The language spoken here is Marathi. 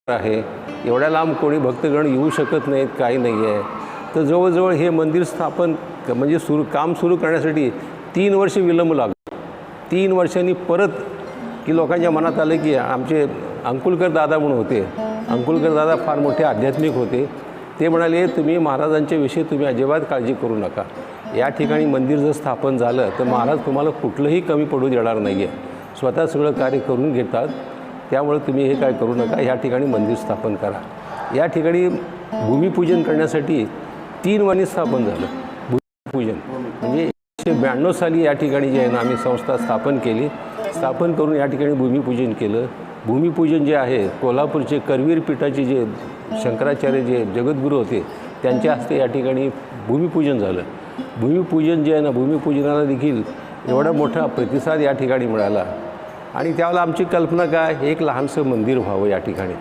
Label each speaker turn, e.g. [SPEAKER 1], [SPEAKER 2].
[SPEAKER 1] आहे, एवढ्या लांब कोणी भक्तगण येऊ शकत नाहीत, काही नाही आहे. तर जवळजवळ हे मंदिर स्थापन म्हणजे काम सुरू करण्यासाठी 3 वर्ष विलंब लागला. 3 वर्षांनी परत की लोकांच्या मनात आलं की आमचे अंकुलकर दादा म्हणून होते. अंकुलकर दादा फार मोठे आध्यात्मिक होते. ते म्हणाले, तुम्ही महाराजांच्या विषयी तुम्ही अजिबात काळजी करू नका. या ठिकाणी मंदिर जर स्थापन झालं तर महाराज तुम्हाला कुठलंही कमी पडू देणार नाही आहे. स्वतः सगळं कार्य करून घेतात. त्यामुळे तुम्ही हे काय करू नका, ह्या ठिकाणी मंदिर स्थापन करा. या ठिकाणी भूमिपूजन करण्यासाठी 3 वाणी स्थापन झालं. भूमिपूजन म्हणजे 1992 साली या ठिकाणी जे आहे ना आम्ही संस्था स्थापन केली. स्थापन करून या ठिकाणी भूमिपूजन केलं. भूमिपूजन जे आहे कोल्हापूरचे करवीर पीठाचे जे शंकराचार्य जे जगद्गुरू होते त्यांच्या हस्ते या ठिकाणी भूमिपूजन झालं. भूमिपूजन जे आहे ना, भूमिपूजनाला देखील एवढा मोठा प्रतिसाद या ठिकाणी मिळाला. आणि त्यावेळेला आमची कल्पना काय, एक लहानसं मंदिर व्हावं या ठिकाणी.